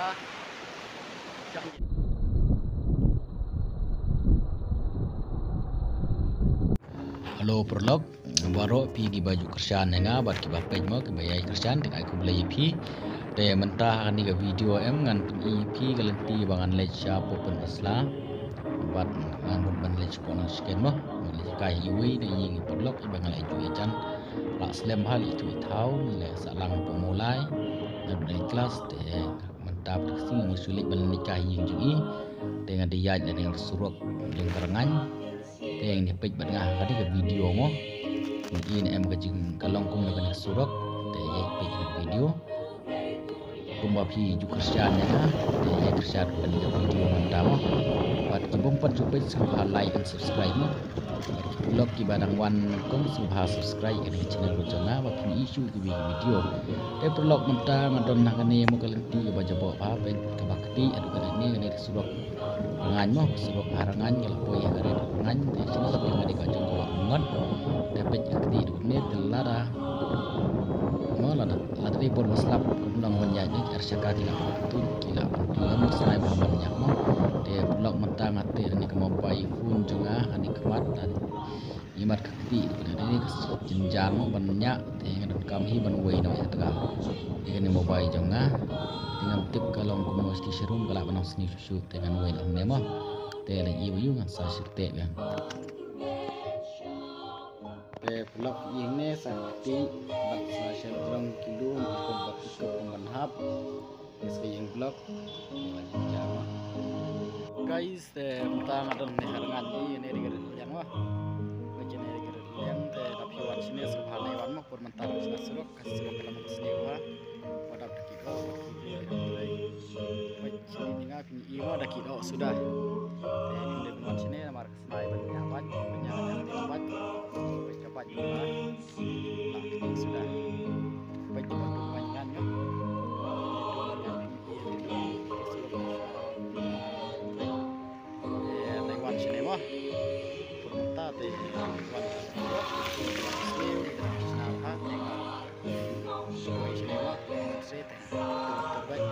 lah. Halo perlok baro pi gi baju kerjaan nga bat ki bapej mo ki bayai kerjaan tek aku belai pi de mentah ni ga video em ngan pi galenti bangan lej syapo pen asla bat ngan ban lej pon sken mo lej kai yui de ying perlok i bangan lej yui chan la slem hal itu tau le salang pemulai ngan dari kelas de mentah sing musulik ban nikah ying jui dengan dia dengan suruk yang terengan yang ni pej batngah kadi ke video mo in em ka jing kalong kum na kan surok te ye pej video kumba phi ju kerjaan na te ye kerjaan kan ke video mantamo pat ki bom pat ju pej subha like and subscribe mo blog ki badang wan kum subha subscribe kan channel ro janga wa phi issue ki video te blog manta ngadon na kan mo kalenti ke baja bo pa pe ka bakti adu kan ni surok ngan mo surok harangan kalau poy hari ngan te sini sedang ada kacang ko ngon dapat akti ni telara mo la dari por maslap kumlang menjadi arsyaka tidak waktu kila dalam sai banyak mo te blog mentang ate ni kemampai pun jengah ani kemat dan imat kakti ini jenjang banyak te ngadon kami ban wei no ya tega ini mobile jengah dengan tip kalau kamu mesti serum kalau benang seni susu dengan wei lah nemo te lagi ibu ngan sa sirte kan te blog ini sakti bat sa serong kilo ikut batu ke pemanhap yang blog guys te mentang ada nih harangan ini digerin yang wah bagian ini digerin yang te tapi wan sini subhan lewan mah pur mentang sini suruk kasih semua dalam sini wah pada kita sini tinggal ibu ada kilo sudah ini udah dengan sini nomor senai penyapat penyapat cepat juga ini sudah baik perkembangan ya lewat sini mah perminta teh lewat sini apa sini mah saya teh terbaik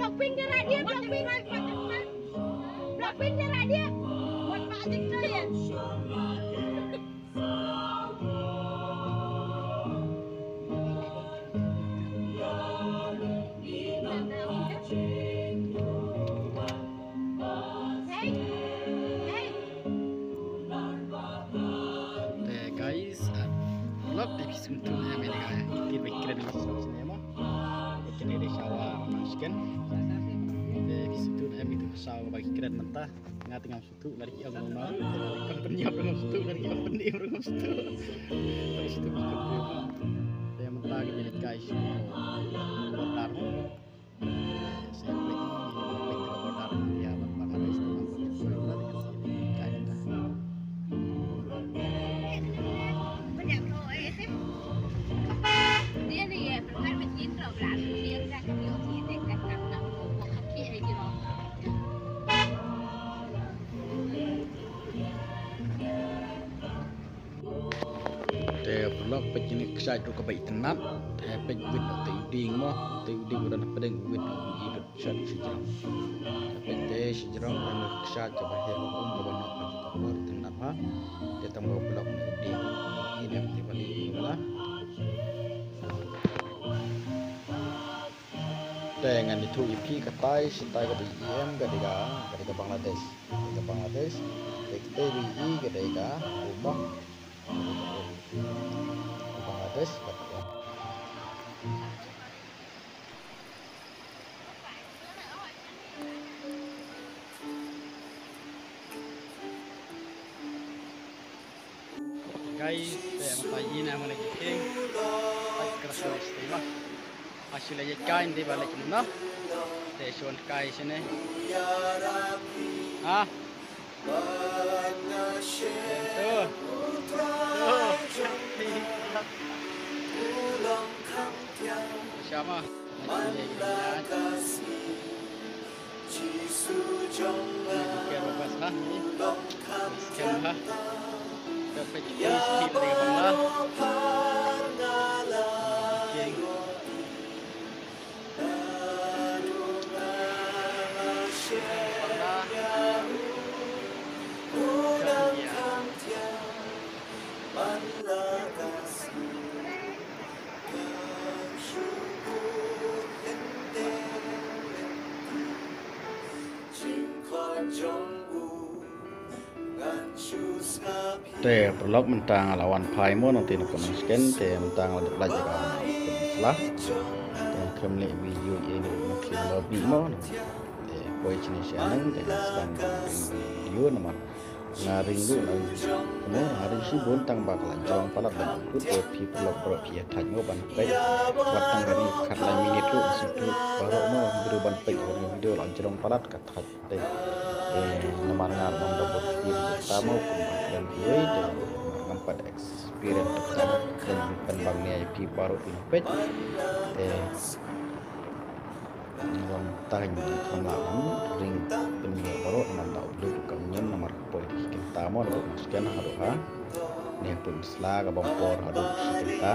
Blockpin nyerah dia, blockpin nyerah dia, buat Pak Atik ya. Guys, vlog di suntuknya mereka kita bikin di sini mah bikin di sawah maskan di situ kami itu sawah bagi keren mentah ngat ngam situ lari yang ngono kan penyiap ngam situ lari yang pendiam ngam situ dari situ bikin dia mentah jadi guys bodar saya bikin bodar ya banget istilah Dia nih ya, bukan mesin loh, belakang dia kan dia sini kan karena mau kaki aja loh. Te blog pejini kesai tu kebaik tenat te pej wit te uding mo te uding dan pedeng wit hidup sat sejram te te sejram dan kesai coba hero coba nak kabur tenat ha te tambah blog ni uding ini te balik lah dengan itu IP katai sitai ke BM ketika Bangladesh TBI ketika rumah Bangladesh ketika guys, matay na mga nagiging at keras na hasil aja kain di balik mana stasiun kai sini siapa dapat skip dari bawah teh perlok mentang lawan Paimo nanti nak scan teh mentang ada belajar kan teh kemle video ini mungkin lebih mau teh boy jenis yang teh scan video nama ngaring du kemudian hari si bontang bakal jong palat dan ikut teh perlok berpihak tanya ban pek watang dari karena minit tu situ baru mau beruban pek video lanjong palat kata teh nomor ngar nomor video pertama dan video dan nampak experience pertama dan penbangnya IP baru pinpet dalam tahun kemarin ring penyiar baru mantau dulu kami nomor poin kita mau dapat masukan haruha nih pun setelah kabampor haru kita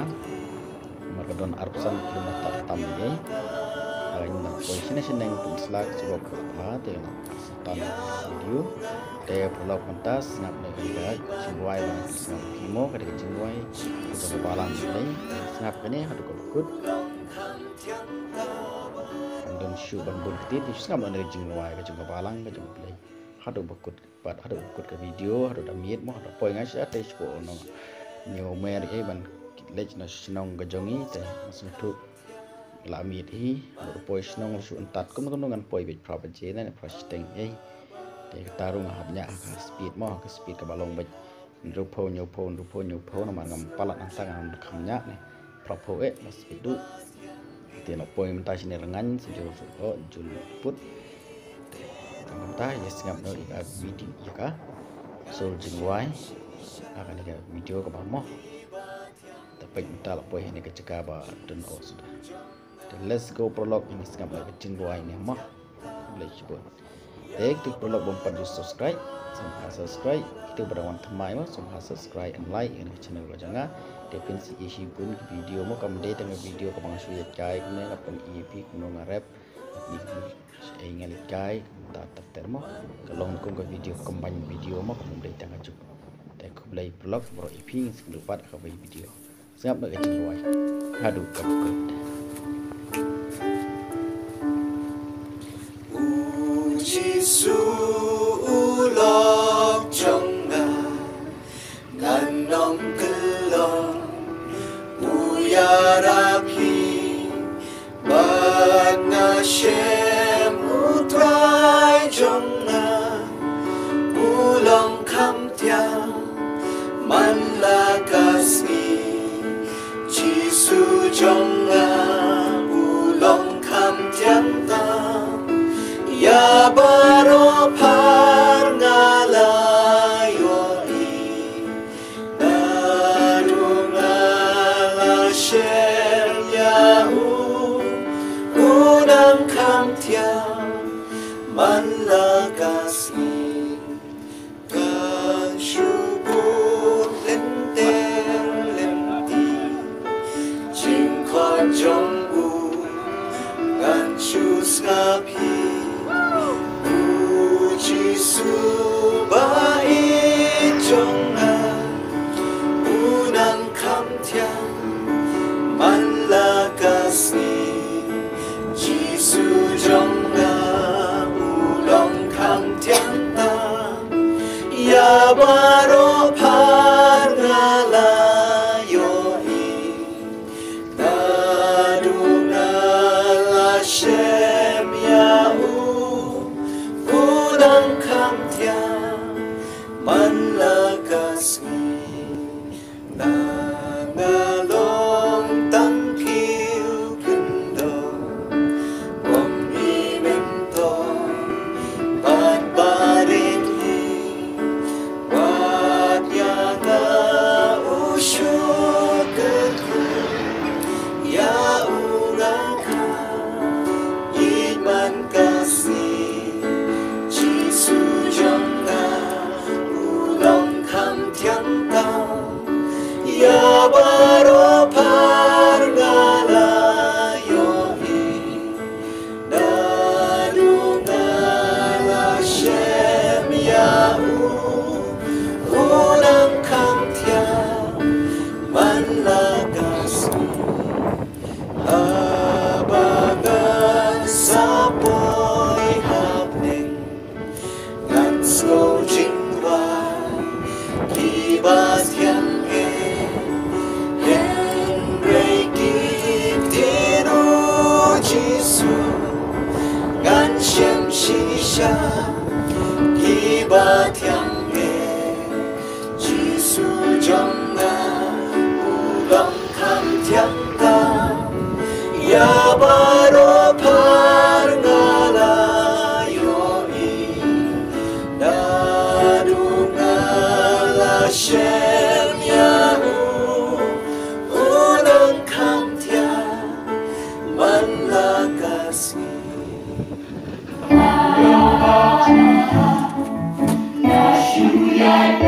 nomor kedon arpsan kilometer tamnya kali ini poin sini seneng pun setelah coba berapa dengan tan video teh pulau pentas nak negara cingwai dengan senang kimo ketika cingwai atau balang ini senap ini hadu kut dan show ban bukti di senap negara cingwai ke cingwai balang ke cingwai play hadu bakut ke video hadu damit mau hadu poin ngai sih teh cukup ono nyo mer ban lech na senang gajongi teh masuk tu lamit hi hadu poin senang su entat kum dengan poin bit property na prosting tarung habnya speed mau ke speed ke balong baik rupo nyopo nama ngam palat antang kamnya nih propo mas speed du tiada poin mentah sini rengan sejauh jul put mentah ya sengap no ika video ya kah sol jingwai akan ika video ke bawah tapi mentah poin ini kecegah ba dan sudah let's go prolog ini sengap lagi jingwai ini mah boleh coba klik prolog bumper di subscribe sampai subscribe itu berawan temai mah sampai subscribe and like ini channel ko janga definisi isi pun video mo kamde tengah video ko bang suya kai kene kapan EP kuno ngarep ni saya ingat kai tak termo kalau ko ke video kembali video mo kamde tengah juk tak ko play prolog bro EP sekelupat ka video siap nak channel hadu kaput Sulok jonga ganong kelong uyarapi bana shem utrai jonga ulong kamtia manlakasmi jisu jonga ulong kamtiang ya baro par ngalayoi dadungala shem yahu unang kamtia manlakasmi kan syubur lenter lenti jingkon jonggu kan syus ngapi Subai jonga unang kamtiang manlakasni Jisu Shem Yahu Unang Kamtia Manlagasngi Nangalong Tangkiw Kendo Om Imento Badbarinhi Wadyaga Usyukeku Yaulaka Iman kasih Jisu Jongna Ulong Kam Tiang Tao Ya Baro Parngala Yohi Dadungala Shem Yahu Unang Kam Tiang Manlagasmi Abaga Sapoy Hapning Gansko Jingwa Kibas Yang Shem Shisha Kiba Tiangge Jisu Jongna Ulong Kam Tiang Ta Ya Baro Parngala Yoi Dadungala Shem Yahu Ulong Kam Tiang Manlagasmi Nashuya